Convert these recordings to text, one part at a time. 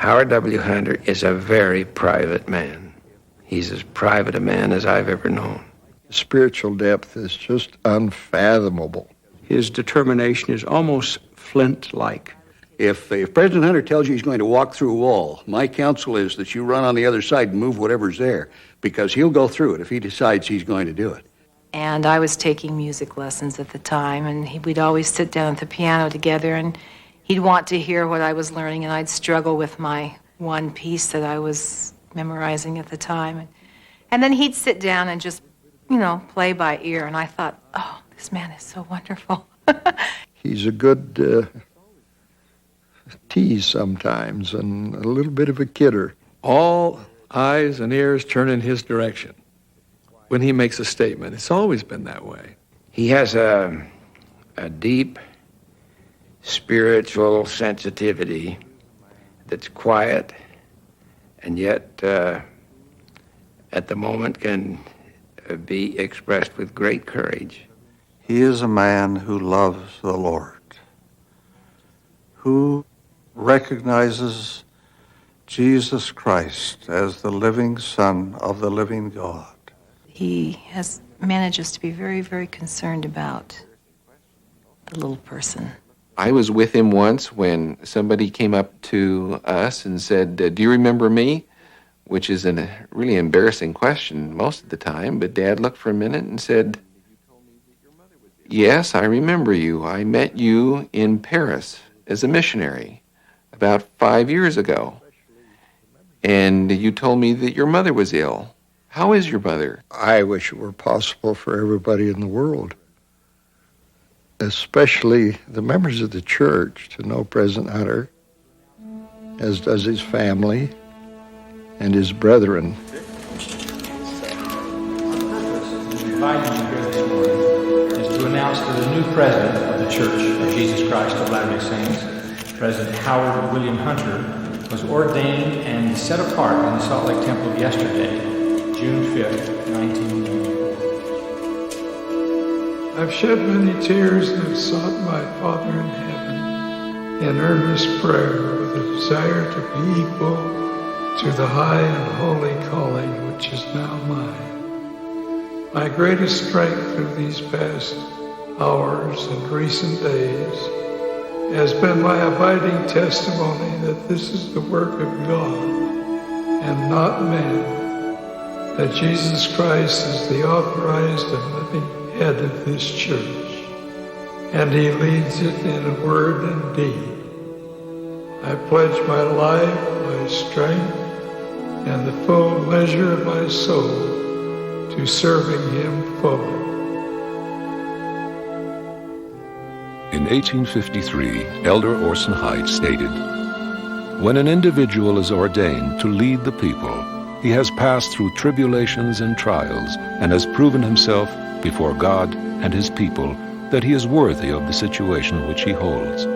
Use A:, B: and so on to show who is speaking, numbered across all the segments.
A: Howard W. Hunter is a very private man. He's as private a man as I've ever known.
B: Spiritual depth is just unfathomable.
C: His determination is almost flint-like.
D: If President Hunter tells you he's going to walk through a wall, my counsel is that you run on the other side and move whatever's there, because he'll go through it if he decides he's going to do it.
E: And I was taking music lessons at the time, and we'd always sit down at the piano together, and he'd want to hear what I was learning, and I'd struggle with my one piece that I was memorizing at the time. And then he'd sit down and just, play by ear, and I thought, oh, this man is so wonderful.
B: He's a good tease sometimes, and a little bit of a kidder.
F: All eyes and ears turn in his direction when he makes a statement. It's always been that way.
A: He has a deep spiritual sensitivity that's quiet and yet at the moment can be expressed with great courage.
G: He is a man who loves the Lord, who recognizes Jesus Christ as the living Son of the living God.
E: He manages to be very, very concerned about the little person.
H: I was with him once when somebody came up to us and said, do you remember me? Which is a really embarrassing question most of the time, but Dad looked for a minute and said, yes, I remember you. I met you in Paris as a missionary about 5 years ago. And you told me that your mother was ill. How is your mother?
B: I wish it were possible for everybody in the world, especially the members of the church, to know President Hunter, as does his family and his brethren.
I: Inviting you here this morning is to announce that the new president of the Church of Jesus Christ of Latter-day Saints, President Howard William Hunter, was ordained and set apart in the Salt Lake Temple yesterday, June 5th, 1994.
J: I've shed many tears and have sought my Father in heaven in earnest prayer with a desire to be equal to the high and holy calling which is now mine. My greatest strength through these past hours and recent days has been my abiding testimony that this is the work of God and not man, that Jesus Christ is the authorized and living head of this church, and he leads it in word and deed. I pledge my life, my strength, and the full measure of my soul to serving him fully.
K: In 1853, Elder Orson Hyde stated, "When an individual is ordained to lead the people, he has passed through tribulations and trials and has proven himself before God and his people that he is worthy of the situation which he holds.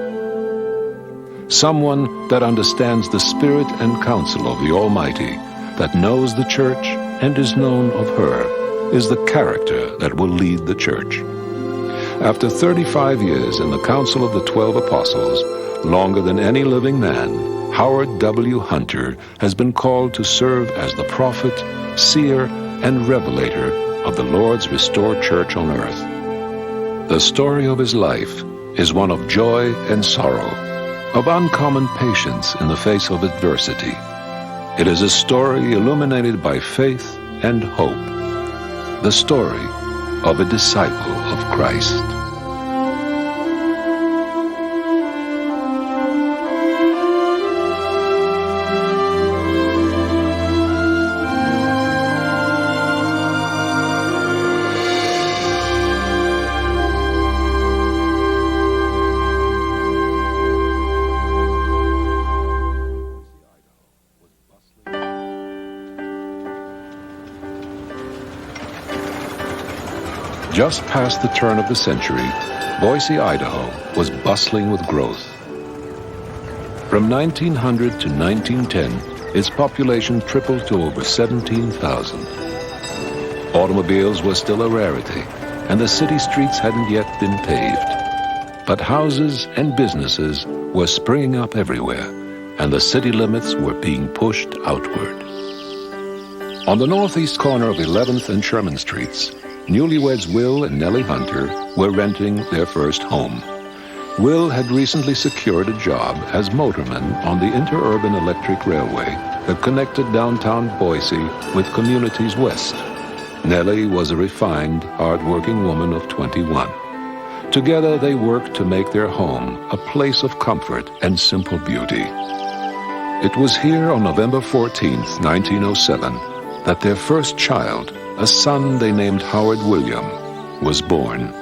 K: Someone that understands the spirit and counsel of the Almighty, that knows the church and is known of her, is the character that will lead the church." After 35 years in the Council of the 12 Apostles, longer than any living man, Howard W. Hunter has been called to serve as the prophet, seer, and revelator of the Lord's restored church on earth. The story of his life is one of joy and sorrow, of uncommon patience in the face of adversity. It is a story illuminated by faith and hope, the story of a disciple of Christ. Just past the turn of the century, Boise, Idaho was bustling with growth. From 1900 to 1910, its population tripled to over 17,000. Automobiles were still a rarity, and the city streets hadn't yet been paved. But houses and businesses were springing up everywhere, and the city limits were being pushed outward. On the northeast corner of 11th and Sherman Streets, newlyweds Will and Nellie Hunter were renting their first home. Will had recently secured a job as motorman on the interurban electric railway that connected downtown Boise with communities west. Nellie was a refined, hard-working woman of 21. Together they worked to make their home a place of comfort and simple beauty. It was here on November 14th, 1907, that their first child, a son they named Howard William, was born.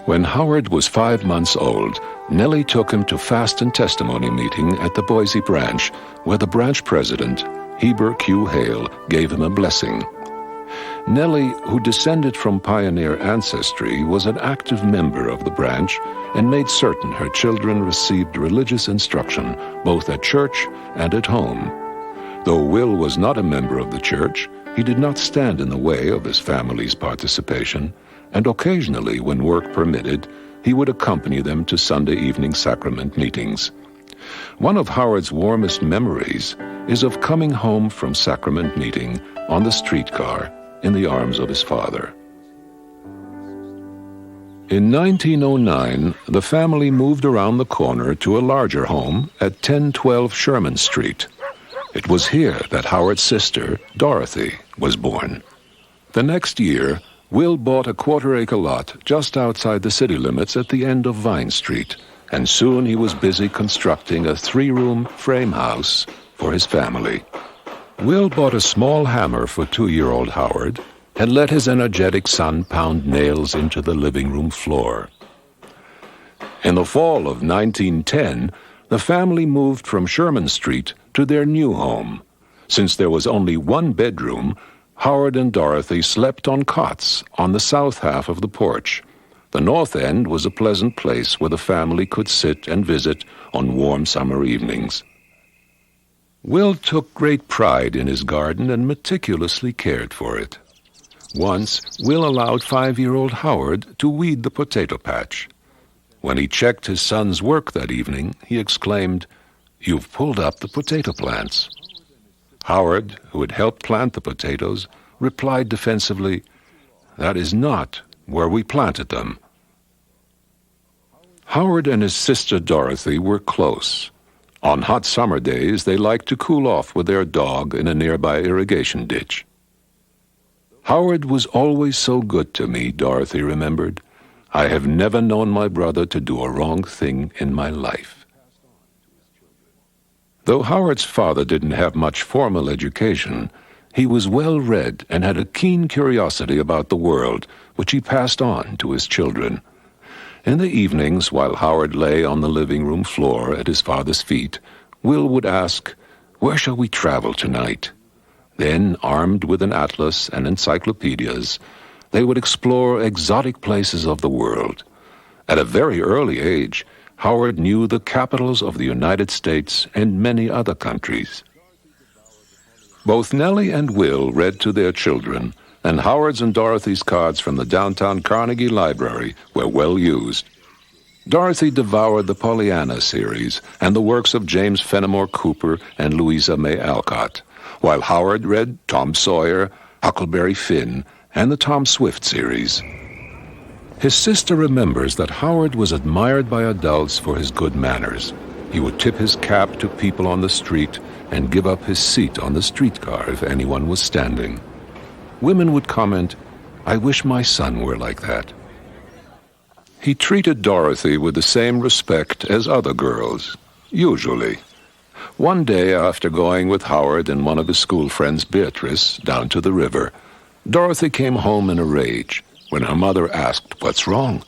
K: When Howard was 5 months old, Nellie took him to fast and testimony meeting at the Boise branch, where the branch president, Heber Q. Hale, gave him a blessing. Nellie, who descended from pioneer ancestry, was an active member of the branch and made certain her children received religious instruction both at church and at home. Though Will was not a member of the church, he did not stand in the way of his family's participation, and occasionally, when work permitted, he would accompany them to Sunday evening sacrament meetings. One of Howard's warmest memories is of coming home from sacrament meeting on the streetcar in the arms of his father. In 1909, the family moved around the corner to a larger home at 1012 Sherman Street. It was here that Howard's sister, Dorothy, was born. The next year, Will bought a quarter-acre lot just outside the city limits at the end of Vine Street, and soon he was busy constructing a 3-room frame house for his family. Will bought a small hammer for 2-year-old Howard and let his energetic son pound nails into the living room floor. In the fall of 1910, the family moved from Sherman Street to their new home. Since there was only one bedroom, Howard and Dorothy slept on cots on the south half of the porch. The north end was a pleasant place where the family could sit and visit on warm summer evenings. Will took great pride in his garden and meticulously cared for it. Once, Will allowed 5-year-old Howard to weed the potato patch. When he checked his son's work that evening, he exclaimed, "You've pulled up the potato plants." Howard, who had helped plant the potatoes, replied defensively, "That is not where we planted them." Howard and his sister Dorothy were close. On hot summer days, they liked to cool off with their dog in a nearby irrigation ditch. "Howard was always so good to me," Dorothy remembered. "I have never known my brother to do a wrong thing in my life." Though Howard's father didn't have much formal education, he was well-read and had a keen curiosity about the world, which he passed on to his children. In the evenings, while Howard lay on the living room floor at his father's feet, Will would ask, "Where shall we travel tonight?" Then, armed with an atlas and encyclopedias, they would explore exotic places of the world. At a very early age, Howard knew the capitals of the United States and many other countries. Both Nellie and Will read to their children, and Howard's and Dorothy's cards from the downtown Carnegie Library were well used. Dorothy devoured the Pollyanna series and the works of James Fenimore Cooper and Louisa May Alcott, while Howard read Tom Sawyer, Huckleberry Finn, and the Tom Swift series. His sister remembers that Howard was admired by adults for his good manners. He would tip his cap to people on the street and give up his seat on the streetcar if anyone was standing. Women would comment, "I wish my son were like that." He treated Dorothy with the same respect as other girls, usually. One day, after going with Howard and one of his school friends, Beatrice, down to the river, Dorothy came home in a rage. When her mother asked, "What's wrong?"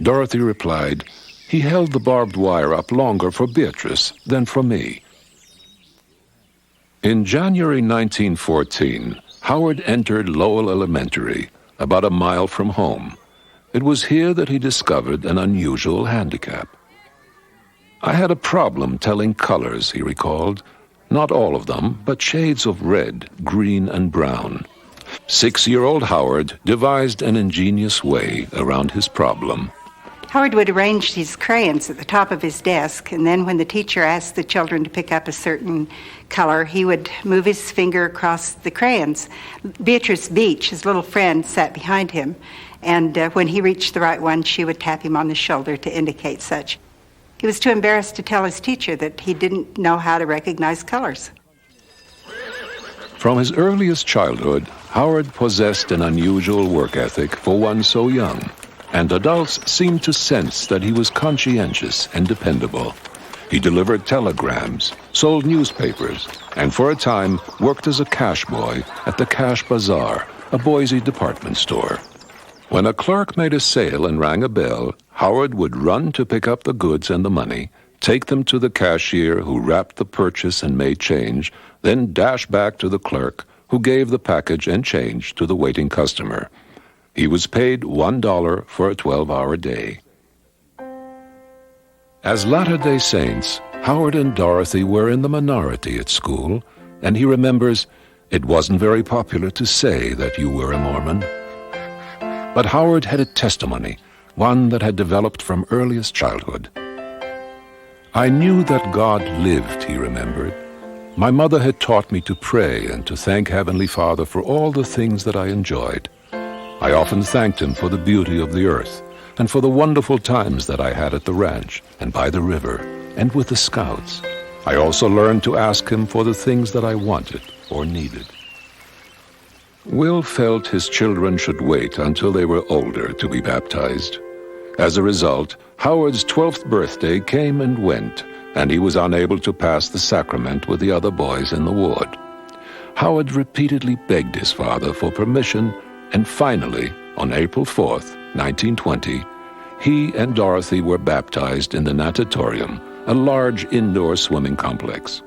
K: Dorothy replied, "He held the barbed wire up longer for Beatrice than for me." In January 1914, Howard entered Lowell Elementary, about a mile from home. It was here that he discovered an unusual handicap. "I had a problem telling colors," he recalled. "Not all of them, but shades of red, green, and brown." 6-year-old Howard devised an ingenious way around his problem.
L: Howard would arrange his crayons at the top of his desk, and then when the teacher asked the children to pick up a certain color, he would move his finger across the crayons. Beatrice Beach, his little friend, sat behind him, and when he reached the right one, she would tap him on the shoulder to indicate such. He was too embarrassed to tell his teacher that he didn't know how to recognize colors.
K: From his earliest childhood, Howard possessed an unusual work ethic for one so young, and adults seemed to sense that he was conscientious and dependable. He delivered telegrams, sold newspapers, and for a time worked as a cash boy at the Cash Bazaar, a Boise department store. When a clerk made a sale and rang a bell, Howard would run to pick up the goods and the money, take them to the cashier who wrapped the purchase and made change, then dash back to the clerk who gave the package and change to the waiting customer. He was paid $1 for a 12-hour day. As Latter-day Saints, Howard and Dorothy were in the minority at school, and he remembers, it wasn't very popular to say that you were a Mormon. But Howard had a testimony, one that had developed from earliest childhood. I knew that God lived, he remembered. My mother had taught me to pray and to thank Heavenly Father for all the things that I enjoyed. I often thanked him for the beauty of the earth and for the wonderful times that I had at the ranch and by the river and with the scouts. I also learned to ask him for the things that I wanted or needed. Will felt his children should wait until they were older to be baptized. As a result, Howard's 12th birthday came and went, and he was unable to pass the sacrament with the other boys in the ward. Howard repeatedly begged his father for permission, and finally, on April 4th, 1920, he and Dorothy were baptized in the natatorium, a large indoor swimming complex.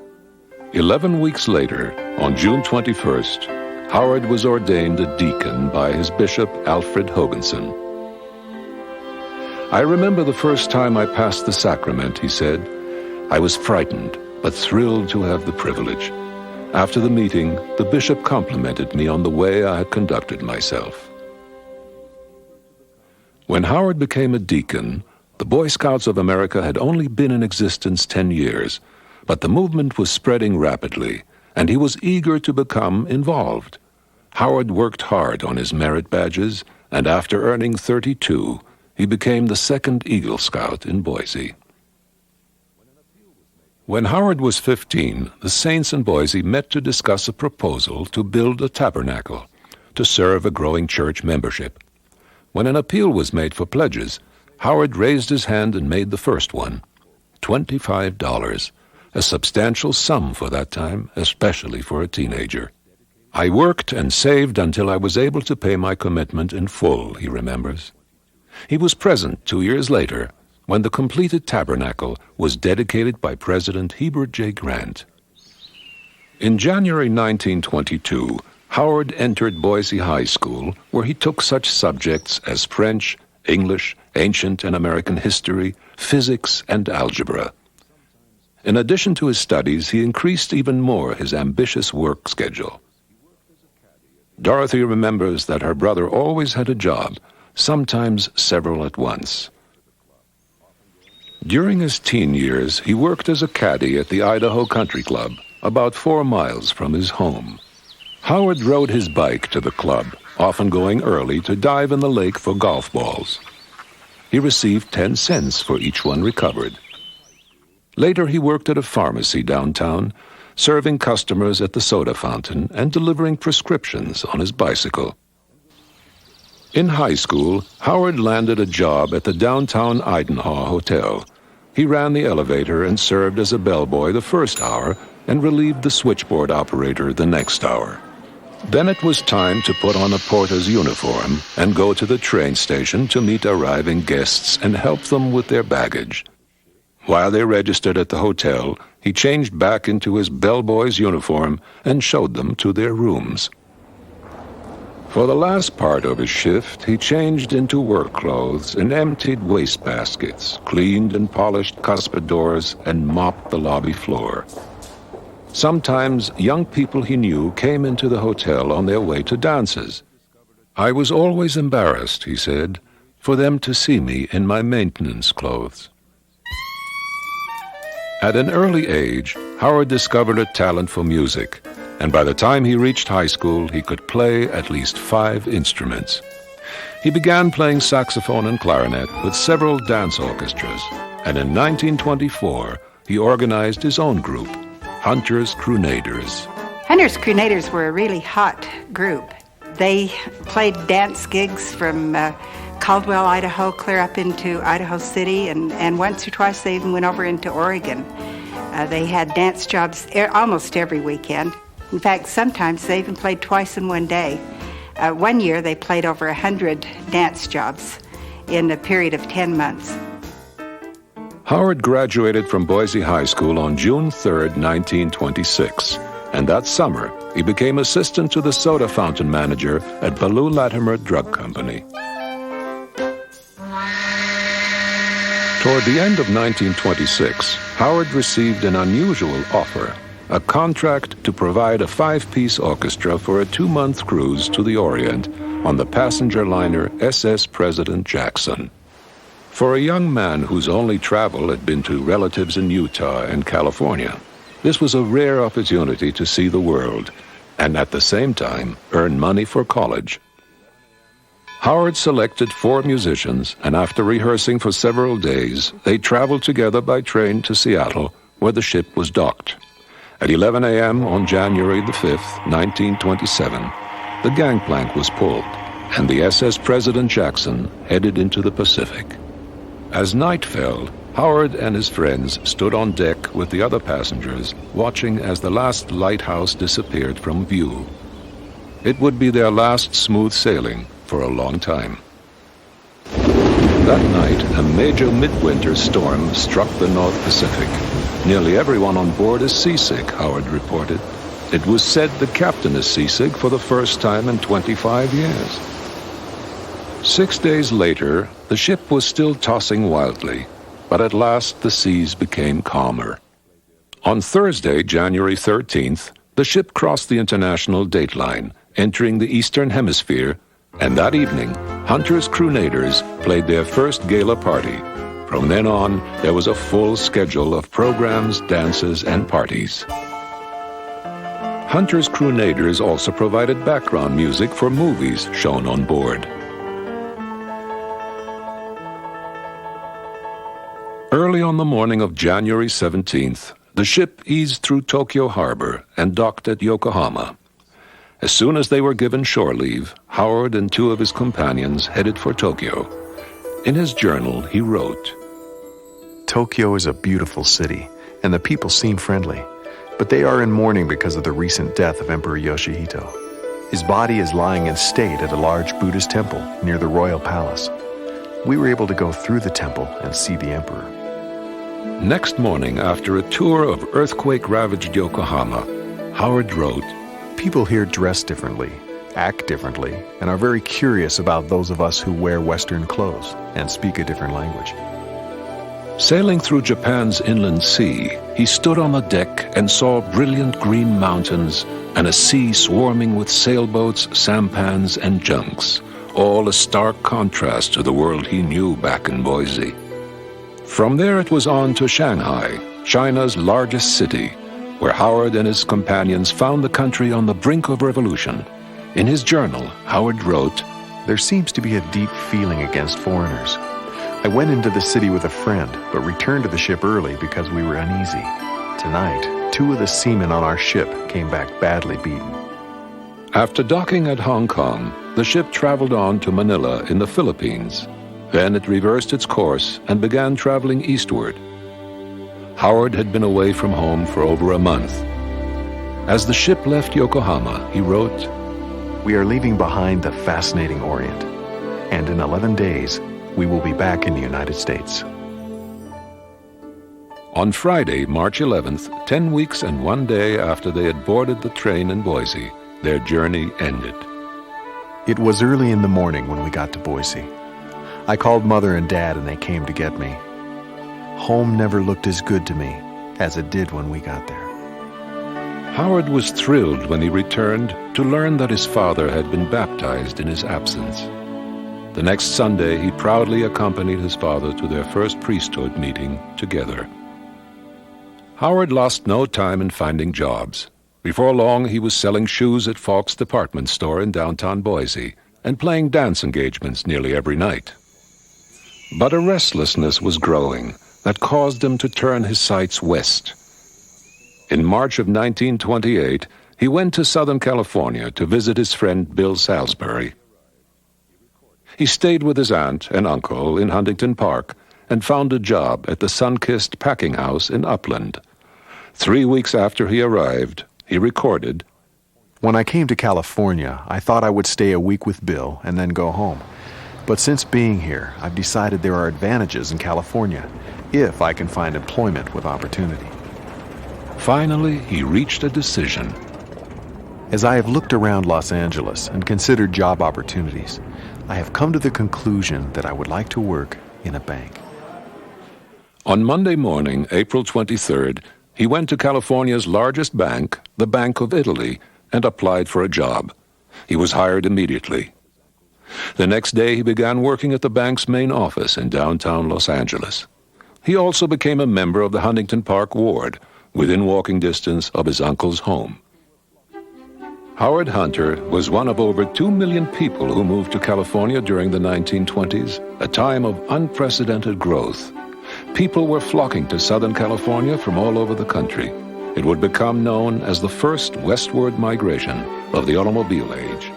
K: 11 weeks later, on June 21st, Howard was ordained a deacon by his bishop, Alfred Hoganson. I remember the first time I passed the sacrament, he said. I was frightened, but thrilled to have the privilege. After the meeting, the bishop complimented me on the way I had conducted myself. When Howard became a deacon, the Boy Scouts of America had only been in existence 10 years, but the movement was spreading rapidly, and he was eager to become involved. Howard worked hard on his merit badges, and after earning 32, he became the second Eagle Scout in Boise. When Howard was 15, the Saints in Boise met to discuss a proposal to build a tabernacle to serve a growing church membership. When an appeal was made for pledges, Howard raised his hand and made the first one, $25, a substantial sum for that time, especially for a teenager. I worked and saved until I was able to pay my commitment in full, he remembers. He was present 2 years later when the completed tabernacle was dedicated by President Heber J. Grant. In January 1922, Howard entered Boise High School, where he took such subjects as French, English, ancient and American history, physics, and algebra. In addition to his studies, he increased even more his ambitious work schedule. Dorothy remembers that her brother always had a job, sometimes several at once. During his teen years, he worked as a caddy at the Idaho Country Club, about 4 miles from his home. Howard rode his bike to the club, often going early to dive in the lake for golf balls. He received 10 cents for each one recovered. Later, he worked at a pharmacy downtown, serving customers at the soda fountain and delivering prescriptions on his bicycle. In high school, Howard landed a job at the downtown Idaho Hotel. He ran the elevator and served as a bellboy the first hour and relieved the switchboard operator the next hour. Then it was time to put on a porter's uniform and go to the train station to meet arriving guests and help them with their baggage. While they registered at the hotel, he changed back into his bellboy's uniform and showed them to their rooms. For the last part of his shift, he changed into work clothes and emptied wastebaskets, cleaned and polished cuspidors, and mopped the lobby floor. Sometimes young people he knew came into the hotel on their way to dances. I was always embarrassed, he said, for them to see me in my maintenance clothes. At an early age, Howard discovered a talent for music, and by the time he reached high school, he could play at least 5 instruments. He began playing saxophone and clarinet with several dance orchestras, and in 1924, he organized his own group, Hunter's Croonaders.
L: Hunter's Croonaders were a really hot group. They played dance gigs from Caldwell, Idaho, clear up into Idaho City, and once or twice they even went over into Oregon. They had dance jobs almost every weekend. In fact, sometimes they even played twice in one day. One year they played over 100 dance jobs in a period of 10 months.
K: Howard graduated from Boise High School on June 3, 1926, and that summer he became assistant to the soda fountain manager at Ballou Latimer Drug Company. Toward the end of 1926, Howard received an unusual offer, a contract to provide a 5-piece orchestra for a 2-month cruise to the Orient on the passenger liner SS President Jackson. For a young man whose only travel had been to relatives in Utah and California, this was a rare opportunity to see the world and at the same time earn money for college. Howard selected 4 musicians, and after rehearsing for several days, they traveled together by train to Seattle, where the ship was docked. At 11 a.m. on January the 5th, 1927, the gangplank was pulled, and the SS President Jackson headed into the Pacific. As night fell, Howard and his friends stood on deck with the other passengers, watching as the last lighthouse disappeared from view. It would be their last smooth sailing for a long time. That night, a major midwinter storm struck the North Pacific. Nearly everyone on board is seasick, Howard reported. It was said the captain is seasick for the first time in 25 years. 6 days later, the ship was still tossing wildly, but at last the seas became calmer. On Thursday, January 13th, the ship crossed the international dateline, entering the Eastern Hemisphere, and that evening, Hunter's Croonaders played their first gala party. From then on, there was a full schedule of programs, dances, and parties. Hunter's Croonaders also provided background music for movies shown on board. Early on the morning of January 17th, the ship eased through Tokyo Harbor and docked at Yokohama. As soon as they were given shore leave, Howard and 2 of his companions headed for Tokyo. In his journal, he wrote,
M: "Tokyo is a beautiful city, and the people seem friendly, but they are in mourning because of the recent death of Emperor Yoshihito. His body is lying in state at a large Buddhist temple near the royal palace. We were able to go through the temple and see the emperor."
K: Next morning, after a tour of earthquake-ravaged Yokohama, Howard wrote,
M: "People here dress differently, act differently, and are very curious about those of us who wear Western clothes and speak a different language."
K: Sailing through Japan's inland sea, he stood on the deck and saw brilliant green mountains and a sea swarming with sailboats, sampans, and junks, all a stark contrast to the world he knew back in Boise. From there it was on to Shanghai, China's largest city, where Howard and his companions found the country on the brink of revolution. In his journal, Howard wrote,
M: "There seems to be a deep feeling against foreigners. I went into the city with a friend, but returned to the ship early because we were uneasy. Tonight, 2 of the seamen on our ship came back badly beaten."
K: After docking at Hong Kong, the ship traveled on to Manila in the Philippines. Then it reversed its course and began traveling eastward. Howard had been away from home for over a month. As the ship left Yokohama, he wrote,
M: "We are leaving behind the fascinating Orient, and in 11 days, we will be back in the United States."
K: On Friday, March 11th, 10 weeks and 1 day after they had boarded the train in Boise, their journey ended.
M: It was early in the morning when we got to Boise. I called Mother and Dad and they came to get me. Home never looked as good to me as it did when we got there.
K: Howard was thrilled when he returned to learn that his father had been baptized in his absence. The next Sunday, he proudly accompanied his father to their first priesthood meeting together. Howard lost no time in finding jobs. Before long, he was selling shoes at Falk's department store in downtown Boise and playing dance engagements nearly every night. But a restlessness was growing that caused him to turn his sights west. In March of 1928, he went to Southern California to visit his friend Bill Salisbury. He stayed with his aunt and uncle in Huntington Park and found a job at the sun-kissed packing house in Upland. 3 weeks after he arrived, he recorded,
M: "When I came to California, I thought I would stay a week with Bill and then go home. But since being here, I've decided there are advantages in California if I can find employment with opportunity."
K: Finally, he reached a decision.
M: As I have looked around Los Angeles and considered job opportunities, I have come to the conclusion that I would like to work in a bank.
K: On Monday morning, April 23rd, he went to California's largest bank, the Bank of Italy, and applied for a job. He was hired immediately. The next day, he began working at the bank's main office in downtown Los Angeles. He also became a member of the Huntington Park ward, within walking distance of his uncle's home. Howard Hunter was one of over 2 million people who moved to California during the 1920s, a time of unprecedented growth. People were flocking to Southern California from all over the country. It would become known as the first westward migration of the automobile age.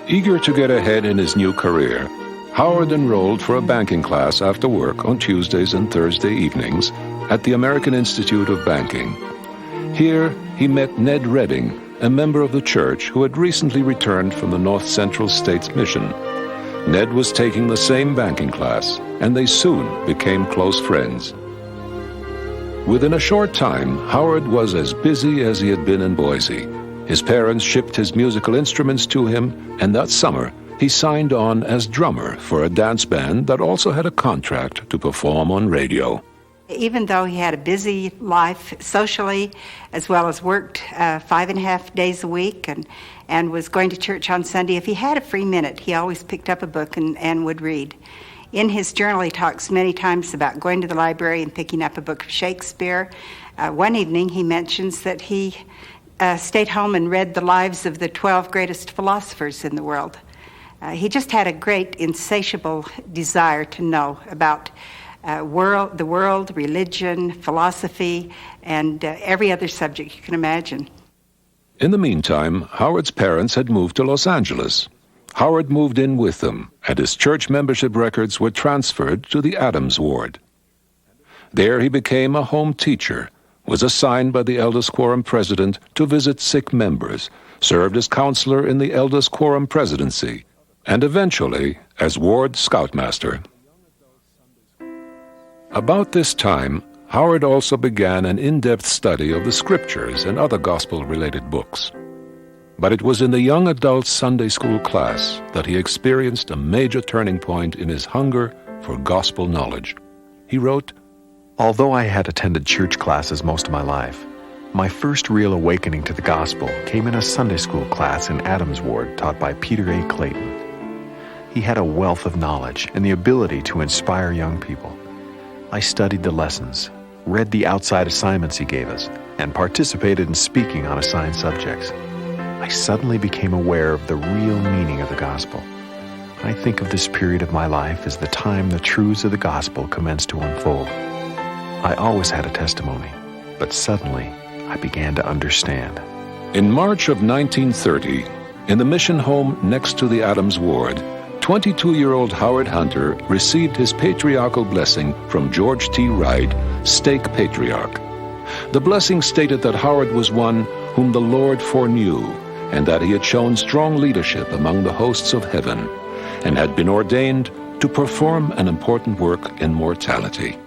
K: Eager to get ahead in his new career, Howard enrolled for a banking class after work on Tuesdays and Thursday evenings at the American Institute of Banking. Here, he met Ned Redding, a member of the church who had recently returned from the North Central States Mission. Ned was taking the same banking class, and they soon became close friends. Within a short time, Howard was as busy as he had been in Boise. His parents shipped his musical instruments to him, and that summer, he signed on as drummer for a dance band that also had a contract to perform on radio.
L: Even though he had a busy life socially, as well as worked 5.5 days a week and was going to church on Sunday, if he had a free minute, he always picked up a book and would read. In his journal, he talks many times about going to the library and picking up a book of Shakespeare. One evening, he mentions that he stayed home and read the lives of the 12 greatest philosophers in the world. He just had a great, insatiable desire to know about the world, religion, philosophy, and every other subject you can imagine.
K: In the meantime, Howard's parents had moved to Los Angeles. Howard moved in with them, and his church membership records were transferred to the Adams Ward. There he became a home teacher, was assigned by the Elders Quorum president to visit sick members, served as counselor in the Elders Quorum presidency, and eventually as ward scoutmaster. About this time, Howard also began an in-depth study of the scriptures and other gospel-related books. But it was in the young adult Sunday school class that he experienced a major turning point in his hunger for gospel knowledge. He wrote,
M: "Although I had attended church classes most of my life, my first real awakening to the gospel came in a Sunday school class in Adams Ward taught by Peter A. Clayton. He had a wealth of knowledge and the ability to inspire young people. I studied the lessons, read the outside assignments he gave us, and participated in speaking on assigned subjects. I suddenly became aware of the real meaning of the gospel. I think of this period of my life as the time the truths of the gospel commenced to unfold. I always had a testimony, but suddenly I began to understand."
K: In March of 1930, in the mission home next to the Adams Ward, 22-year-old Howard Hunter received his patriarchal blessing from George T. Wright, stake patriarch. The blessing stated that Howard was one whom the Lord foreknew, and that he had shown strong leadership among the hosts of heaven, and had been ordained to perform an important work in mortality.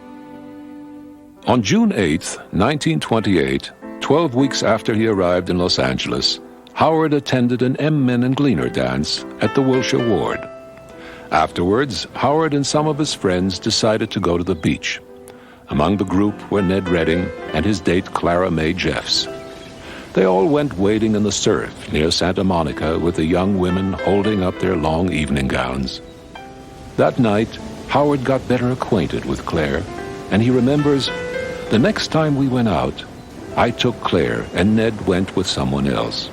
K: On June 8, 1928, 12 weeks after he arrived in Los Angeles, Howard attended an M-Men and Gleaner dance at the Wilshire Ward. Afterwards, Howard and some of his friends decided to go to the beach. Among the group were Ned Redding and his date Clara Mae Jeffs. They all went wading in the surf near Santa Monica with the young women holding up their long evening gowns. That night, Howard got better acquainted with Claire, and he remembers, the next time we went out, I took Claire and Ned went with someone else.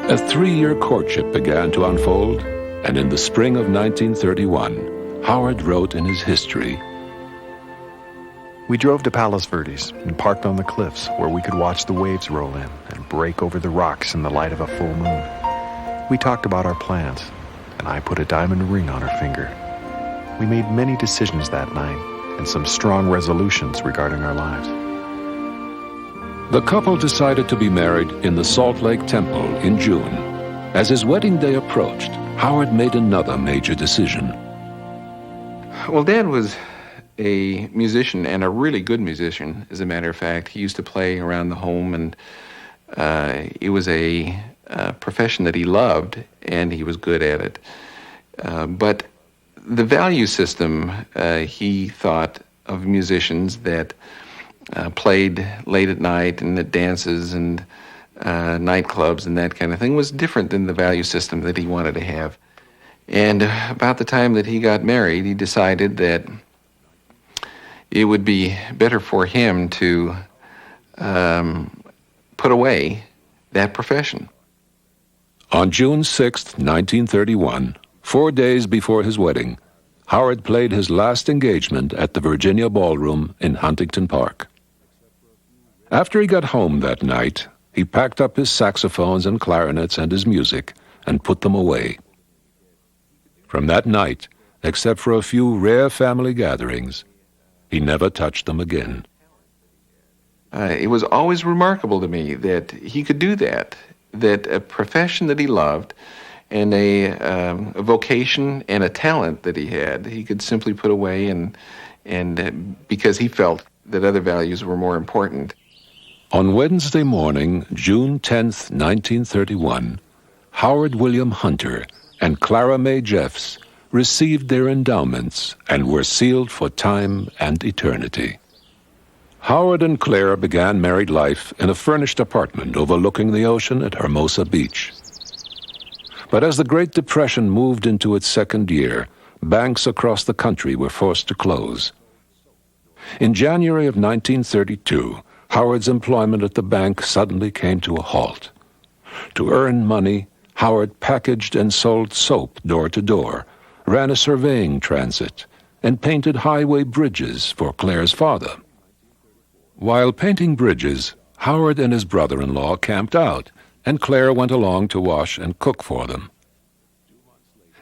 K: A 3-year courtship began to unfold, and in the spring of 1931, Howard wrote in his history,
M: We drove to Palos Verdes and parked on the cliffs where we could watch the waves roll in and break over the rocks in the light of a full moon. We talked about our plans, and I put a diamond ring on her finger. We made many decisions that night and some strong resolutions regarding our lives.
K: The couple decided to be married in the Salt Lake Temple in June. As his wedding day approached, Howard made another major decision.
H: Well, Dad was a musician, and a really good musician, as a matter of fact. He used to play around the home, and it was a profession that he loved, and he was good at it. But the value system, he thought of musicians that played late at night and at dances and nightclubs and that kind of thing, was different than the value system that he wanted to have. And about the time that he got married, he decided that it would be better for him to put away that profession.
K: On June 6, 1931, 4 days before his wedding, Howard played his last engagement at the Virginia Ballroom in Huntington Park. After he got home that night, he packed up his saxophones and clarinets and his music and put them away. From that night, except for a few rare family gatherings, he never touched them again.
H: It was always remarkable to me that he could do that a profession that he loved and a vocation and a talent that he had, he could simply put away and because he felt that other values were more important.
K: On Wednesday morning, June 10th, 1931, Howard William Hunter and Clara Mae Jeffs received their endowments and were sealed for time and eternity. Howard and Claire began married life in a furnished apartment overlooking the ocean at Hermosa Beach. But as the Great Depression moved into its second year, banks across the country were forced to close. In January of 1932, Howard's employment at the bank suddenly came to a halt. To earn money, Howard packaged and sold soap door to door, ran a surveying transit, and painted highway bridges for Claire's father. While painting bridges, Howard and his brother-in-law camped out, and Claire went along to wash and cook for them.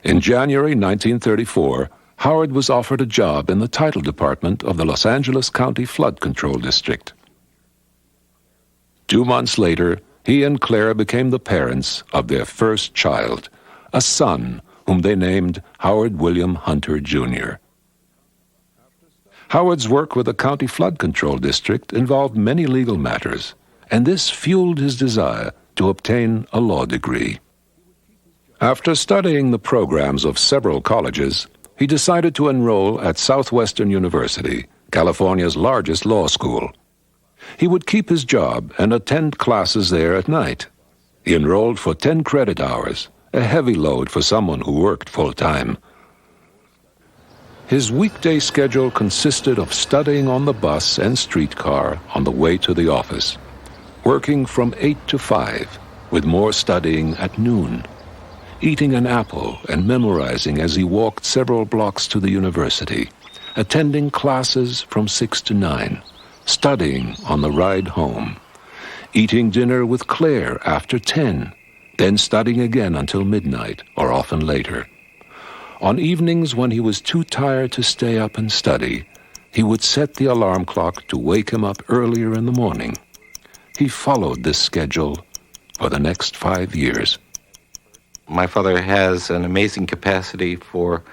K: In January 1934, Howard was offered a job in the title department of the Los Angeles County Flood Control District. 2 months later, he and Claire became the parents of their first child, a son whom they named Howard William Hunter, Jr. Howard's work with the County Flood Control District involved many legal matters, and this fueled his desire to obtain a law degree. After studying the programs of several colleges, he decided to enroll at Southwestern University, California's largest law school. He would keep his job and attend classes there at night. He enrolled for 10 credit hours, a heavy load for someone who worked full-time. His weekday schedule consisted of studying on the bus and streetcar on the way to the office, working from 8 to 5, with more studying at noon, eating an apple and memorizing as he walked several blocks to the university, attending classes from 6 to 9, studying on the ride home, eating dinner with Claire after 10, then studying again until midnight or often later. On evenings when he was too tired to stay up and study, he would set the alarm clock to wake him up earlier in the morning. He followed this schedule for the next 5 years.
A: My father has an amazing capacity for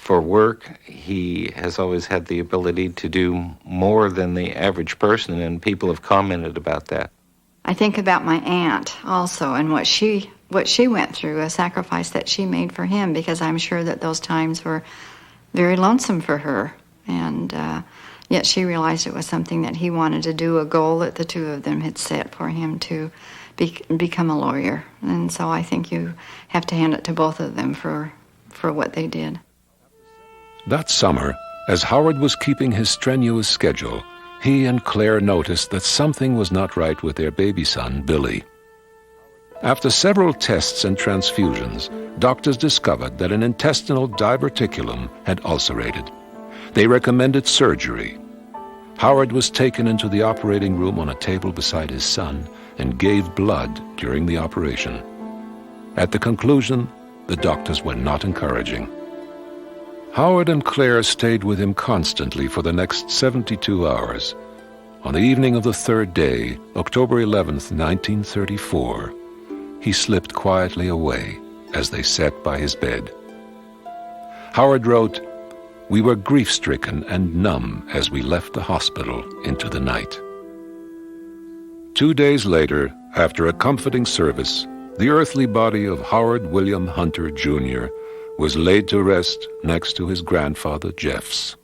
A: work. He has always had the ability to do more than the average person, and people have commented about that.
N: I think about my aunt also and what she went through, a sacrifice that she made for him, because I'm sure that those times were very lonesome for her. And Yet she realized it was something that he wanted to do, a goal that the two of them had set for him to become a lawyer. And so I think you have to hand it to both of them for what they did.
K: That summer, as Howard was keeping his strenuous schedule, he and Claire noticed that something was not right with their baby son, Billy. After several tests and transfusions, doctors discovered that an intestinal diverticulum had ulcerated. They recommended surgery. Howard was taken into the operating room on a table beside his son and gave blood during the operation. At the conclusion, the doctors were not encouraging. Howard and Claire stayed with him constantly for the next 72 hours. On the evening of the third day, October 11th, 1934, he slipped quietly away as they sat by his bed. Howard wrote, "We were grief-stricken and numb as we left the hospital into the night." 2 days later, after a comforting service, the earthly body of Howard William Hunter, Jr. was laid to rest next to his grandfather, Jeff's.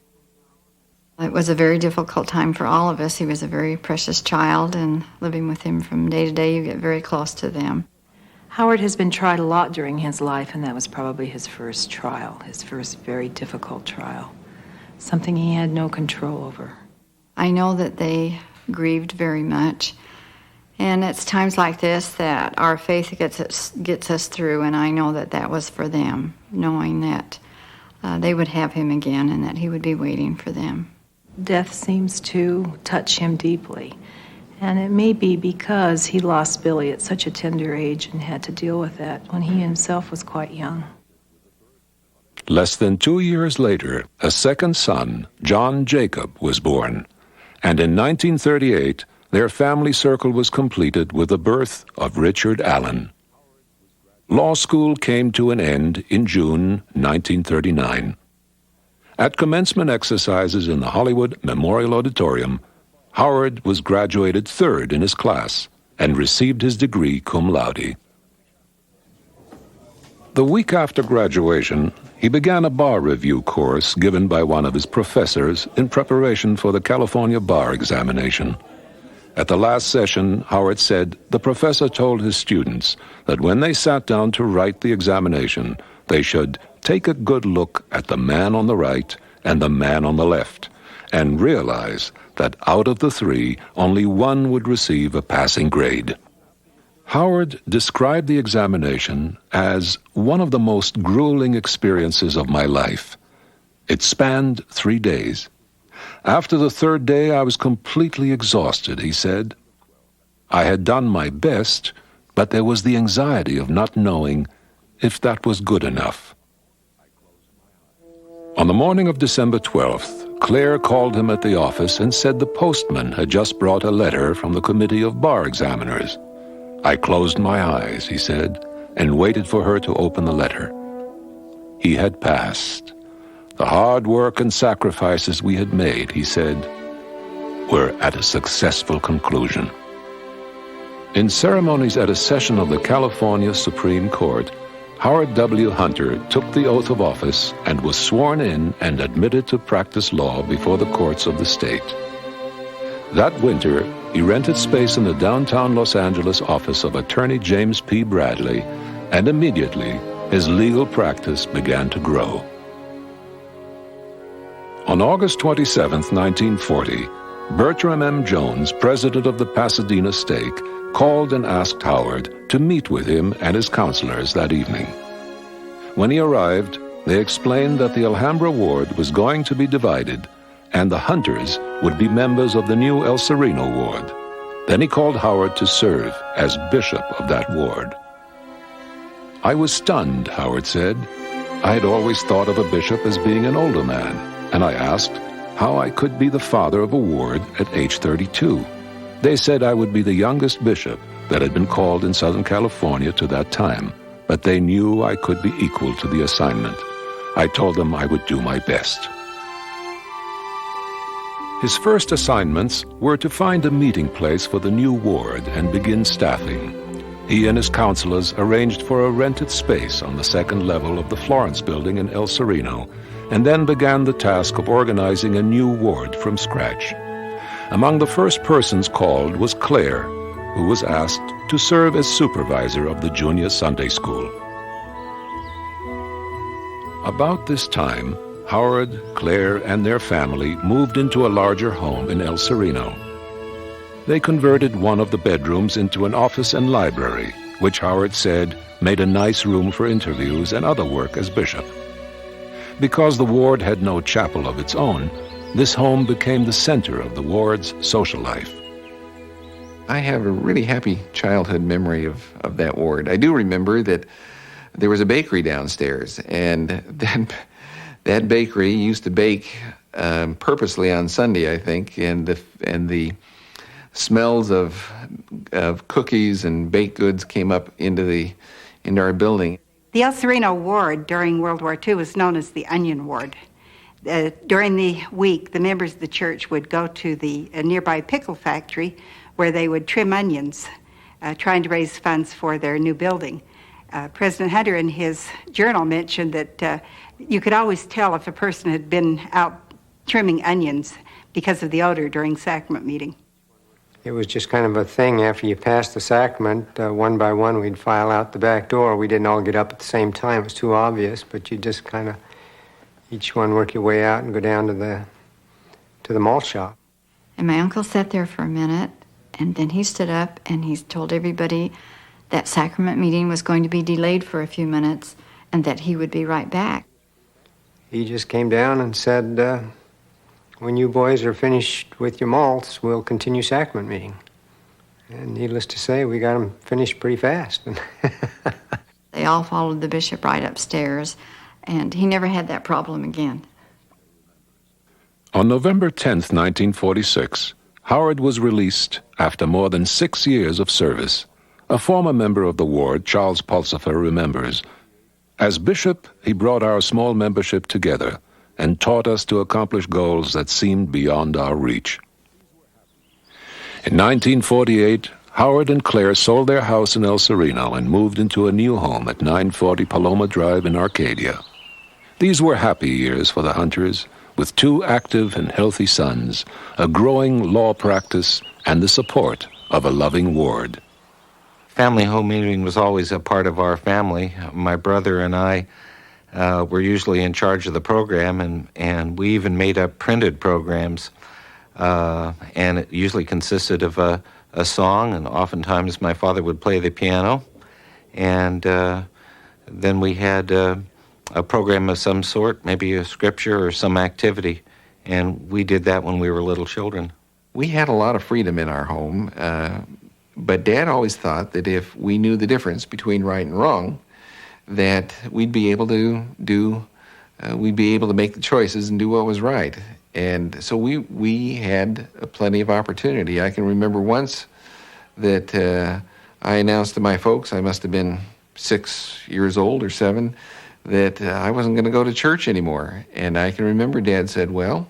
N: It was a very difficult time for all of us. He was a very precious child, and living with him from day to day, you get very close to them.
E: Howard has been tried a lot during his life, and that was probably his first trial, his first very difficult trial, something he had no control over.
N: I know that they grieved very much, and it's times like this that our faith gets us through, and I know that that was for them, knowing that they would have him again and that he would be waiting for them.
E: Death seems to touch him deeply. And it may be because he lost Billy at such a tender age and had to deal with that when he himself was quite young.
K: Less than 2 years later, a second son, John Jacob, was born. And in 1938, their family circle was completed with the birth of Richard Allen. Law school came to an end in June 1939. At commencement exercises in the Hollywood Memorial Auditorium, Howard was graduated third in his class and received his degree cum laude. The week after graduation, he began a bar review course given by one of his professors in preparation for the California bar examination. At the last session, Howard said the professor told his students that when they sat down to write the examination, they should take a good look at the man on the right and the man on the left, and realize that out of the three, only one would receive a passing grade. Howard described the examination as one of the most grueling experiences of my life. It spanned 3 days. After the third day, I was completely exhausted, he said. I had done my best, but there was the anxiety of not knowing if that was good enough. On the morning of December 12th, Claire called him at the office and said the postman had just brought a letter from the Committee of Bar Examiners. I closed my eyes, he said, and waited for her to open the letter. He had passed. The hard work and sacrifices we had made, he said, were at a successful conclusion. In ceremonies at a session of the California Supreme Court, Howard W. Hunter took the oath of office and was sworn in and admitted to practice law before the courts of the state. That winter, he rented space in the downtown Los Angeles office of Attorney James P. Bradley, and immediately his legal practice began to grow. On August 27, 1940, Bertram M. Jones, president of the Pasadena stake, called and asked Howard to meet with him and his counselors that evening. When he arrived, they explained that the Alhambra ward was going to be divided and the Hunters would be members of the new El Sereno ward. Then he called Howard to serve as bishop of that ward. I was stunned, Howard said. I had always thought of a bishop as being an older man, and I asked how I could be the father of a ward at age 32. They said I would be the youngest bishop that had been called in Southern California to that time, but they knew I could be equal to the assignment. I told them I would do my best. His first assignments were to find a meeting place for the new ward and begin staffing. He and his counselors arranged for a rented space on the second level of the Florence building in El Sereno and then began the task of organizing a new ward from scratch. Among the first persons called was Claire, who was asked to serve as supervisor of the junior Sunday school. About this time, Howard, Claire, and their family moved into a larger home in El Sereno. They converted one of the bedrooms into an office and library, which Howard said made a nice room for interviews and other work as bishop. Because the ward had no chapel of its own, this home became the center of the ward's social life.
H: I have a really happy childhood memory of that ward. I do remember that there was a bakery downstairs, and that bakery used to bake purposely on Sunday, I think, and the smells of cookies and baked goods came up into our building.
L: The El Sereno ward during World War II was known as the Onion Ward. During the week, the members of the church would go to the nearby pickle factory where they would trim onions, trying to raise funds for their new building. President Hunter in his journal mentioned that you could always tell if a person had been out trimming onions because of the odor during sacrament meeting.
O: It was just kind of a thing. After you passed the sacrament, one by one we'd file out the back door. We didn't all get up at the same time. It was too obvious, but you just kind of each one work your way out and go down to the malt shop.
N: And my uncle sat there for a minute, and then he stood up and he told everybody that sacrament meeting was going to be delayed for a few minutes and that he would be right back.
O: He just came down and said, when you boys are finished with your malts, we'll continue sacrament meeting. And needless to say, we got them finished pretty fast.
N: They all followed the bishop right upstairs, and he never had that problem again.
K: On November 10th, 1946, Howard was released after more than 6 years of service. A former member of the ward, Charles Pulsifer, remembers, "As bishop, he brought our small membership together and taught us to accomplish goals that seemed beyond our reach." In 1948, Howard and Claire sold their house in El Sereno and moved into a new home at 940 Paloma Drive in Arcadia. These were happy years for the Hunters, with 2 active and healthy sons, a growing law practice, and the support of a loving ward.
A: Family home meeting was always a part of our family. My brother and I were usually in charge of the program, and we even made up printed programs, and it usually consisted of a song, and oftentimes my father would play the piano, and then we had a program of some sort, maybe a scripture or some activity, and we did that when we were little children.
H: We had a lot of freedom in our home, but Dad always thought that if we knew the difference between right and wrong, that we'd be able to make the choices and do what was right. And so we had plenty of opportunity. I can remember once that I announced to my folks, I must have been 6 years old or 7, that I wasn't going to go to church anymore. And I can remember Dad said, "Well,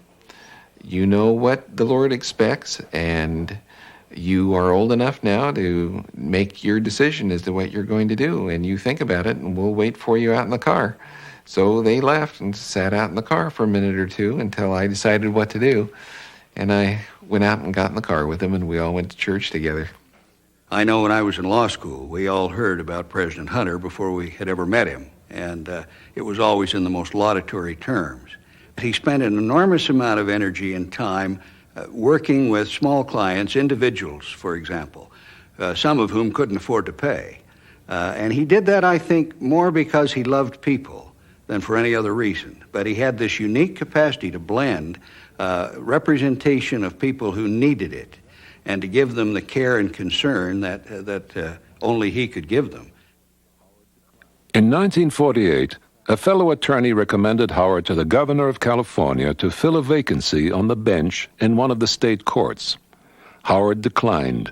H: you know what the Lord expects, and you are old enough now to make your decision as to what you're going to do, and you think about it, and we'll wait for you out in the car." So they left and sat out in the car for a minute or two until I decided what to do. And I went out and got in the car with them, and we all went to church together.
D: I know when I was in law school, we all heard about President Hunter before we had ever met him, and it was always in the most laudatory terms. He spent an enormous amount of energy and time working with small clients, individuals, for example, some of whom couldn't afford to pay. And he did that, I think, more because he loved people than for any other reason. But he had this unique capacity to blend representation of people who needed it and to give them the care and concern that only he could give them.
K: In 1948, a fellow attorney recommended Howard to the governor of California to fill a vacancy on the bench in one of the state courts. Howard declined.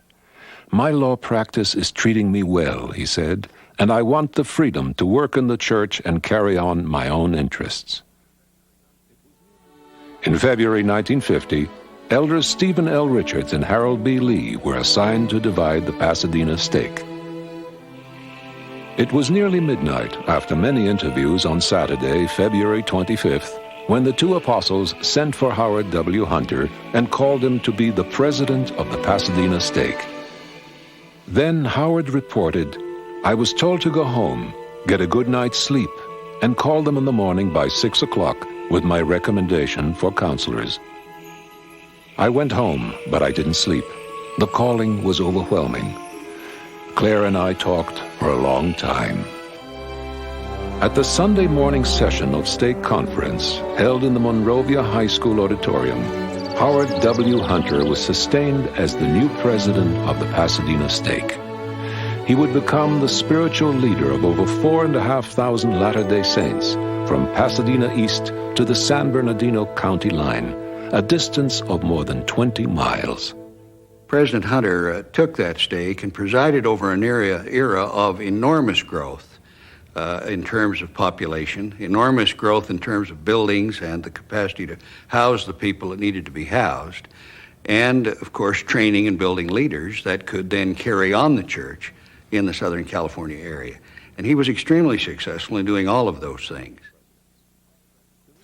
K: "My law practice is treating me well," he said, "and I want the freedom to work in the church and carry on my own interests." In February 1950, elders Stephen L. Richards and Harold B. Lee were assigned to divide the Pasadena stake. It was nearly midnight after many interviews on Saturday, February 25th, when the two apostles sent for Howard W. Hunter and called him to be the president of the Pasadena stake. Then Howard reported, "I was told to go home, get a good night's sleep, and call them in the morning by 6 o'clock with my recommendation for counselors." I went home, but I didn't sleep. The calling was overwhelming. Claire and I talked for a long time. At the Sunday morning session of stake conference held in the Monrovia High School auditorium, Howard W. Hunter was sustained as the new president of the Pasadena stake. He would become the spiritual leader of over 4,500 Latter-day Saints from Pasadena East to the San Bernardino County line, a distance of more than 20 miles.
D: President Hunter took that stake and presided over an era of enormous growth in terms of population, enormous growth in terms of buildings and the capacity to house the people that needed to be housed, and, of course, training and building leaders that could then carry on the church in the Southern California area. And he was extremely successful in doing all of those things.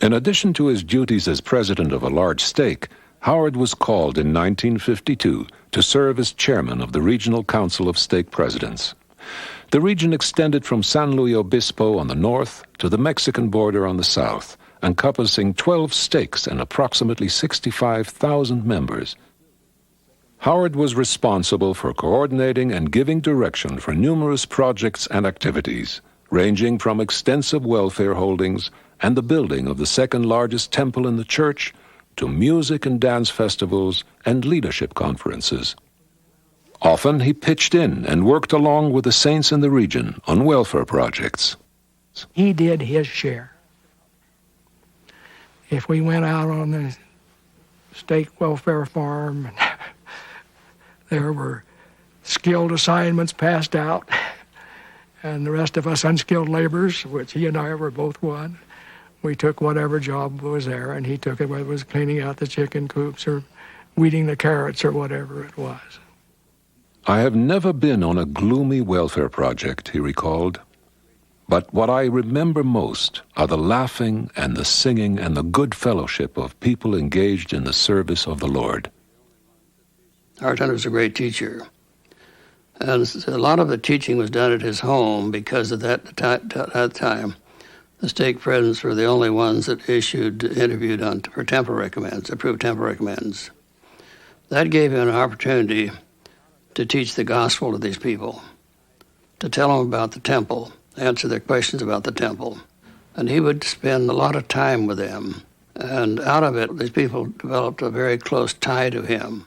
K: In addition to his duties as president of a large stake, Howard was called in 1952 to serve as chairman of the Regional Council of Stake Presidents. The region extended from San Luis Obispo on the north to the Mexican border on the south, encompassing 12 stakes and approximately 65,000 members. Howard was responsible for coordinating and giving direction for numerous projects and activities, ranging from extensive welfare holdings and the building of the second largest temple in the church to music and dance festivals and leadership conferences. Often he pitched in and worked along with the saints in the region on welfare projects.
J: He did his share. If we went out on the stake welfare farm, there were skilled assignments passed out, and the rest of us unskilled laborers, which he and I were both one, we took whatever job was there, and he took it, whether it was cleaning out the chicken coops or weeding the carrots or whatever it was.
K: "I have never been on a gloomy welfare project," he recalled. "But what I remember most are the laughing and the singing and the good fellowship of people engaged in the service of the Lord."
P: Howard Hunter was a great teacher. And a lot of the teaching was done at his home because at that time, the stake presidents were the only ones that interviewed for temple recommends, approved temple recommends. That gave him an opportunity to teach the gospel to these people, to tell them about the temple, answer their questions about the temple. And he would spend a lot of time with them. And out of it, these people developed a very close tie to him.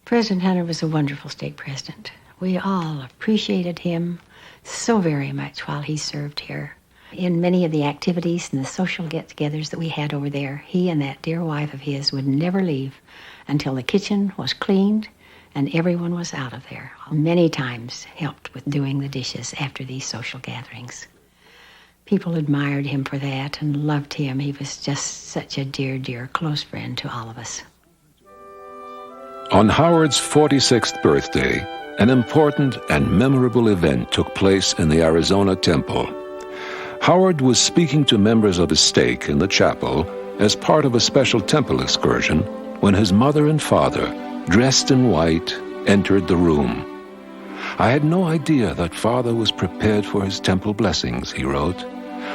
Q: President Hunter was a wonderful stake president. We all appreciated him so very much while he served here. In many of the activities and the social get-togethers that we had over there, he and that dear wife of his would never leave until the kitchen was cleaned and everyone was out of there. Many times helped with doing the dishes after these social gatherings. People admired him for that and loved him. He was just such a dear, dear close friend to all of us.
K: On Howard's 46th birthday, an important and memorable event took place in the Arizona temple. Howard was speaking to members of his stake in the chapel as part of a special temple excursion when his mother and father, dressed in white, entered the room. "I had no idea that Father was prepared for his temple blessings," he wrote.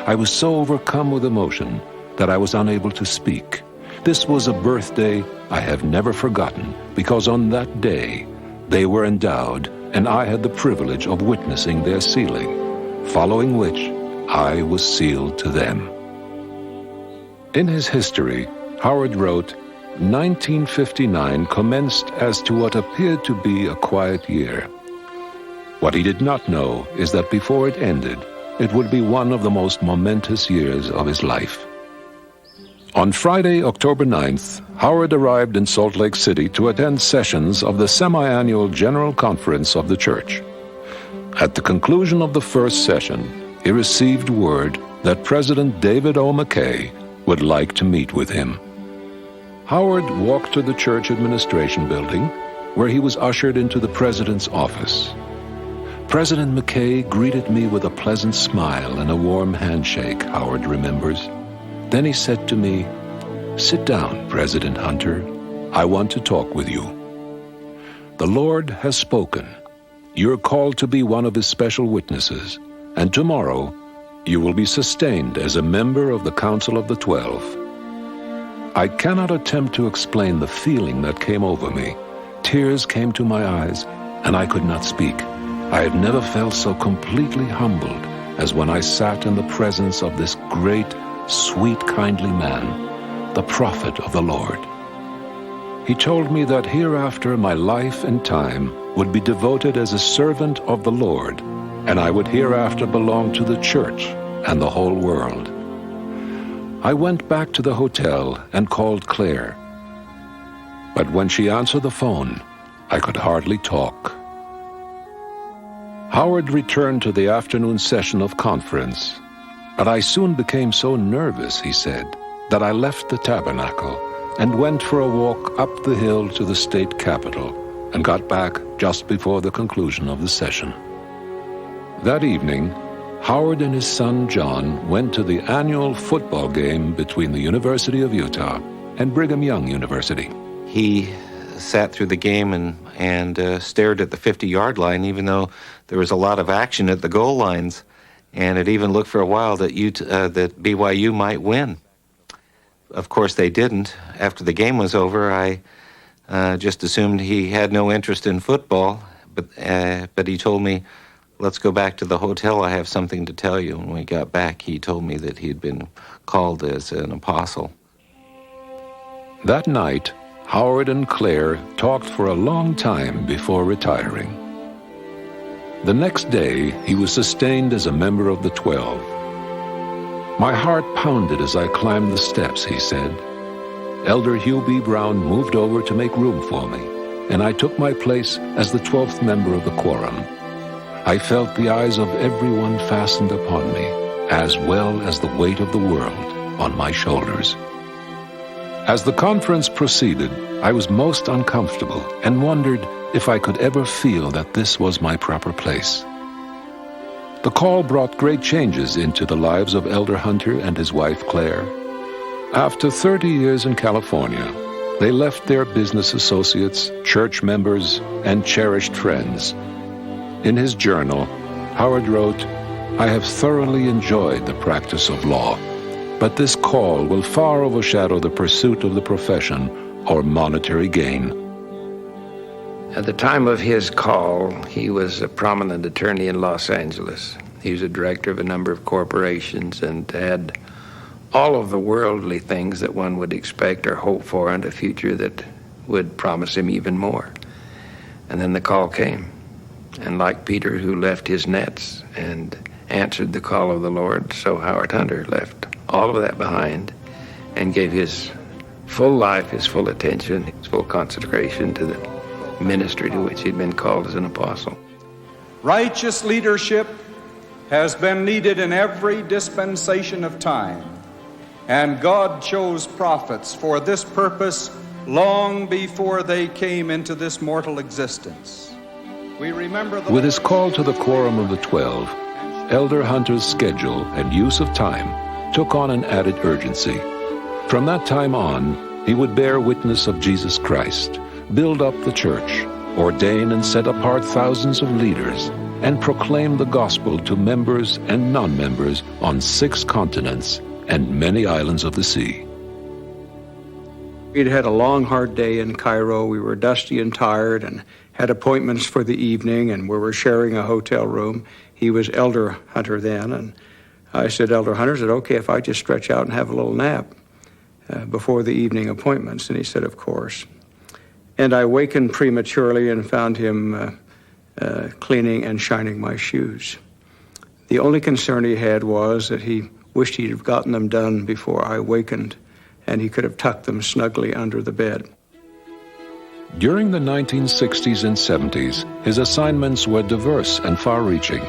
K: "I was so overcome with emotion that I was unable to speak. This was a birthday I have never forgotten because on that day they were endowed and I had the privilege of witnessing their sealing, following which I was sealed to them." In his history, Howard wrote, 1959 commenced as to what appeared to be a quiet year. What he did not know is that before it ended, it would be one of the most momentous years of his life. On Friday, October 9th, Howard arrived in Salt Lake City to attend sessions of the semi-annual General Conference of the Church. At the conclusion of the first session, he received word that President David O. McKay would like to meet with him. Howard walked to the church administration building, where he was ushered into the president's office. President McKay greeted me with a pleasant smile and a warm handshake, Howard remembers. Then he said to me, "Sit down, President Hunter. I want to talk with you. The Lord has spoken. You're called to be one of his special witnesses, and tomorrow you will be sustained as a member of the Council of the 12. I cannot attempt to explain the feeling that came over me. Tears came to my eyes, and I could not speak. I had never felt so completely humbled as when I sat in the presence of this great, sweet, kindly man, the prophet of the Lord. He told me that hereafter my life and time would be devoted as a servant of the Lord, and I would hereafter belong to the church and the whole world. I went back to the hotel and called Claire. But when she answered the phone, I could hardly talk. Howard returned to the afternoon session of conference, but I soon became so nervous, he said, that I left the tabernacle and went for a walk up the hill to the state capitol and got back just before the conclusion of the session. That evening, Howard and his son John went to the annual football game between the University of Utah and Brigham Young University.
A: He sat through the game and stared at the 50-yard line, even though there was a lot of action at the goal lines, and it even looked for a while that BYU might win. Of course, they didn't. After the game was over, I just assumed he had no interest in football, but he told me, "Let's go back to the hotel. I have something to tell you." When we got back, he told me that he'd been called as an apostle.
K: That night, Howard and Claire talked for a long time before retiring. The next day, he was sustained as a member of the 12. My heart pounded as I climbed the steps, he said. Elder Hugh B. Brown moved over to make room for me, and I took my place as the 12th member of the quorum. I felt the eyes of everyone fastened upon me, as well as the weight of the world on my shoulders. As the conference proceeded, I was most uncomfortable and wondered if I could ever feel that this was my proper place. The call brought great changes into the lives of Elder Hunter and his wife Claire. After 30 years in California, they left their business associates, church members, and cherished friends. In his journal, Howard wrote, "I have thoroughly enjoyed the practice of law, but this call will far overshadow the pursuit of the profession or monetary gain."
R: At the time of his call, he was a prominent attorney in Los Angeles. He was a director of a number of corporations and had all of the worldly things that one would expect or hope for in a future that would promise him even more. And then the call came. And like Peter, who left his nets and answered the call of the Lord, so Howard Hunter left all of that behind and gave his full life, his full attention, his full consecration to the ministry to which he'd been called as an apostle.
S: Righteous leadership has been needed in every dispensation of time, and God chose prophets for this purpose long before they came into this mortal existence. We remember
K: With his call to the quorum of the 12, Elder Hunter's schedule and use of time took on an added urgency. From that time on, he would bear witness of Jesus Christ, build up the church, ordain and set apart thousands of leaders, and proclaim the gospel to members and non-members on 6 continents and many islands of the sea.
C: We'd had a long, hard day in Cairo. We were dusty and tired and had appointments for the evening, and we were sharing a hotel room. He was Elder Hunter then, and I said, "Elder Hunter, is it okay if I just stretch out and have a little nap before the evening appointments?" And he said, "Of course." And I wakened prematurely and found him cleaning and shining my shoes. The only concern he had was that he wished he'd have gotten them done before I wakened, and he could have tucked them snugly under the bed.
K: During the 1960s and 70s, his assignments were diverse and far-reaching.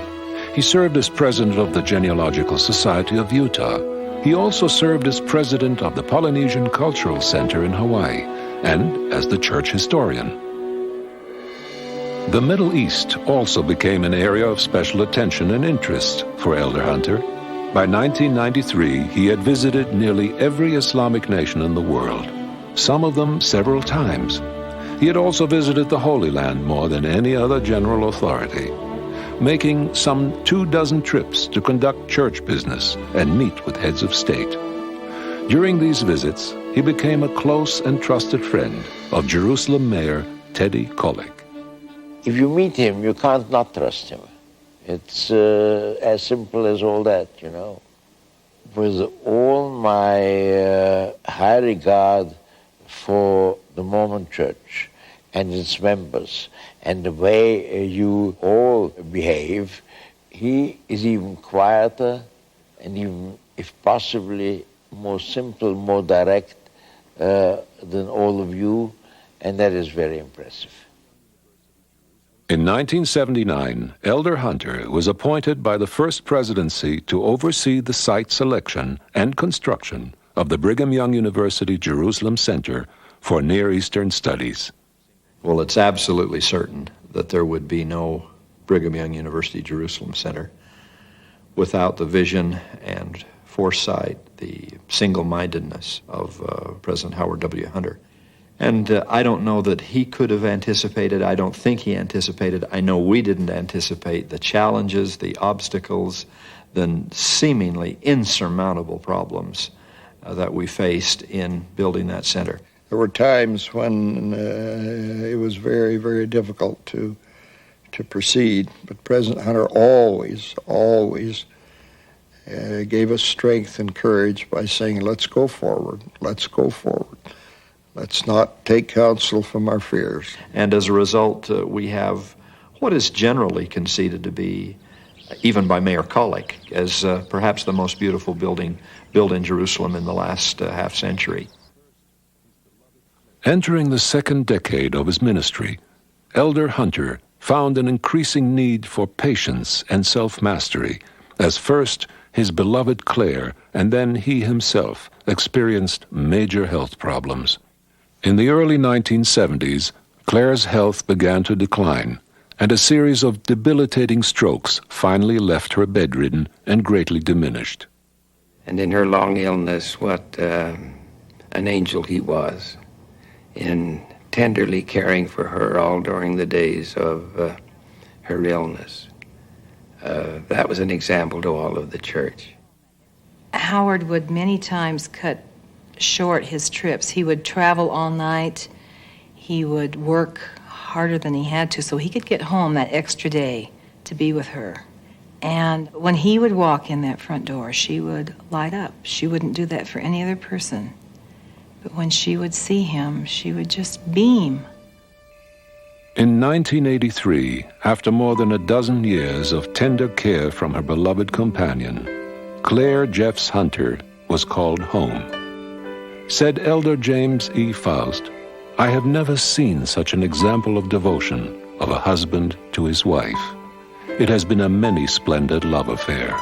K: He served as president of the Genealogical Society of Utah. He also served as president of the Polynesian Cultural Center in Hawaii and as the church historian. The Middle East also became an area of special attention and interest for Elder Hunter. By 1993, he had visited nearly every Islamic nation in the world, some of them several times. He had also visited the Holy Land more than any other general authority, making some 24 trips to conduct church business and meet with heads of state. During these visits, he became a close and trusted friend of Jerusalem Mayor Teddy Kollek.
T: If you meet him, you can't not trust him. It's as simple as all that, you know. With all my high regard for the Mormon Church and its members and the way you all behave, he is even quieter and even, if possibly, more simple, more direct than all of you, and that is very impressive.
K: In 1979, Elder Hunter was appointed by the First Presidency to oversee the site selection and construction of the Brigham Young University Jerusalem Center for Near Eastern Studies.
U: Well, it's absolutely certain that there would be no Brigham Young University Jerusalem Center without the vision and foresight, the single-mindedness of President Howard W. Hunter. And I don't know that he could have anticipated, I don't think he anticipated, I know we didn't anticipate the challenges, the obstacles, the seemingly insurmountable problems that we faced in building that center.
B: There were times when it was very, very difficult to proceed, but President Hunter always gave us strength and courage by saying, let's go forward, let's go forward. Let's not take counsel from our fears.
U: And as a result, we have what is generally conceded to be, even by Mayor Kollek, as perhaps the most beautiful building built in Jerusalem in the last half century.
K: Entering the second decade of his ministry, Elder Hunter found an increasing need for patience and self-mastery, as first his beloved Claire and then he himself experienced major health problems. In the early 1970s, Claire's health began to decline, and a series of debilitating strokes finally left her bedridden and greatly diminished.
R: And in her long illness, what an angel he was in tenderly caring for her all during the days of her illness. That was an example to all of the church.
E: Howard would many times cut short his trips. He would travel all night. He would work harder than he had to so he could get home that extra day to be with her. And when he would walk in that front door, she would light up. She wouldn't do that for any other person. But when she would see him, she would just beam.
K: In 1983, after more than a dozen years of tender care from her beloved companion, Claire Jeffs Hunter was called home. Said Elder James E. Faust, "I have never seen such an example of devotion of a husband to his wife. It has been a many splendid love affair."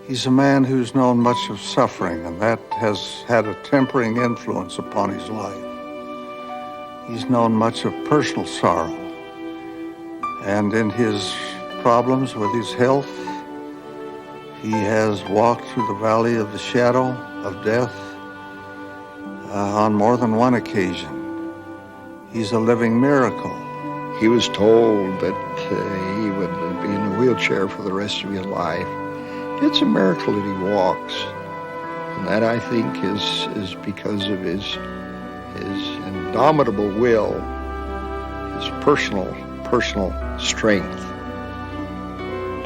G: He's a man who's known much of suffering, and that has had a tempering influence upon his life. He's known much of personal sorrow, and in his problems with his health, he has walked through the valley of the shadow of death on more than one occasion. He's a living miracle.
B: He was told that he would be in a wheelchair for the rest of his life. It's a miracle that he walks, and that, I think, is because of his indomitable will, his personal strength.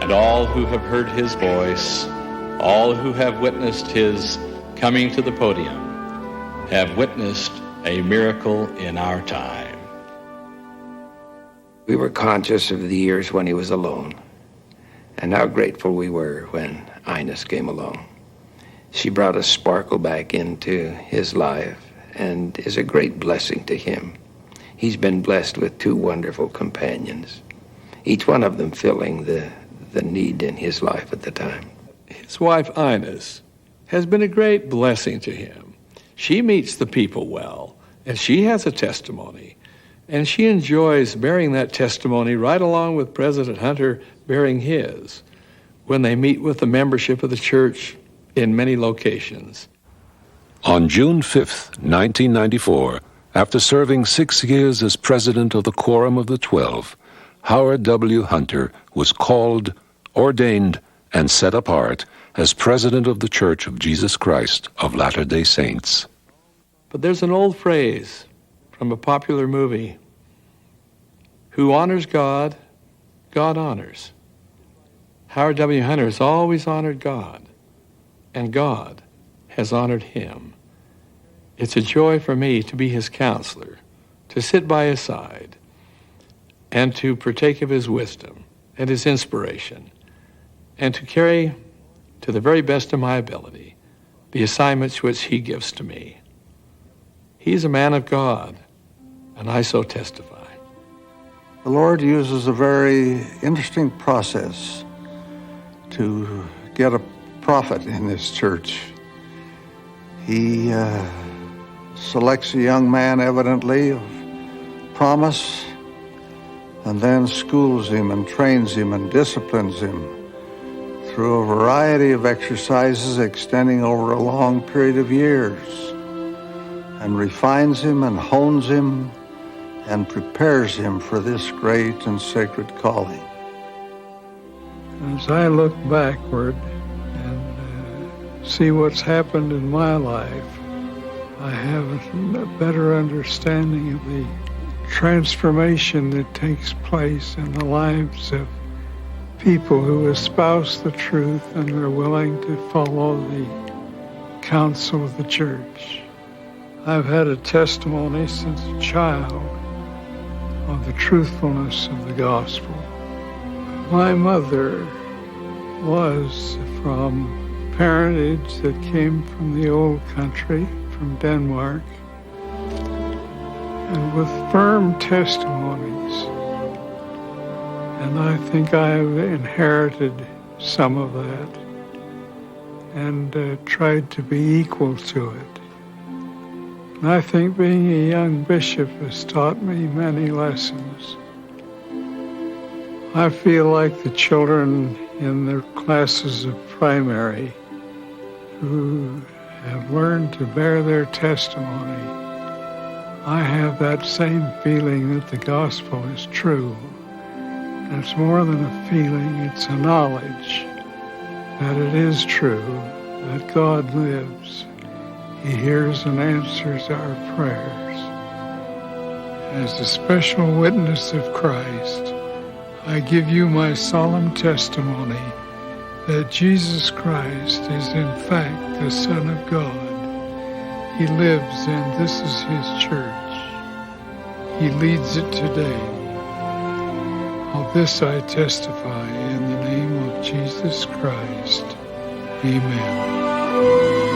V: And all who have heard his voice, all who have witnessed his coming to the podium, have witnessed a miracle in our time.
R: We were conscious of the years when he was alone, and how grateful we were when Ines came along. She brought a sparkle back into his life and is a great blessing to him. He's been blessed with two wonderful companions, each one of them filling the need in his life at the time.
F: His wife, Ines, has been a great blessing to him. She meets the people well, and she has a testimony, and she enjoys bearing that testimony right along with President Hunter bearing his. when they meet with the membership of the church in many locations.
K: On June 5th, 1994, after serving 6 years as president of the Quorum of the 12, Howard W. Hunter was called, ordained, and set apart as president of the Church of Jesus Christ of Latter-day Saints.
F: But there's an old phrase from a popular movie: who honors God, God honors. Howard W. Hunter has always honored God, and God has honored him. It's a joy for me to be his counselor, to sit by his side, and to partake of his wisdom and his inspiration, and to carry to the very best of my ability the assignments which he gives to me. He's a man of God, and I so testify.
G: The Lord uses a very interesting process to get a prophet in this church. He selects a young man, evidently, of promise, and then schools him and trains him and disciplines him through a variety of exercises extending over a long period of years, and refines him and hones him and prepares him for this great and sacred calling.
J: As I look backward and see what's happened in my life, I have a better understanding of the transformation that takes place in the lives of people who espouse the truth and are willing to follow the counsel of the church. I've had a testimony since a child of the truthfulness of the gospel. My mother was from parentage that came from the old country, from Denmark, and with firm testimonies. And I think I've inherited some of that and tried to be equal to it. And I think being a young bishop has taught me many lessons. I feel like the children in their classes of primary who have learned to bear their testimony. I have that same feeling that the gospel is true. And it's more than a feeling, it's a knowledge that it is true, that God lives. He hears and answers our prayers. As a special witness of Christ, I give you my solemn testimony that Jesus Christ is in fact the Son of God. He lives and this is his church. He leads it today. Of this I testify in the name of Jesus Christ. Amen.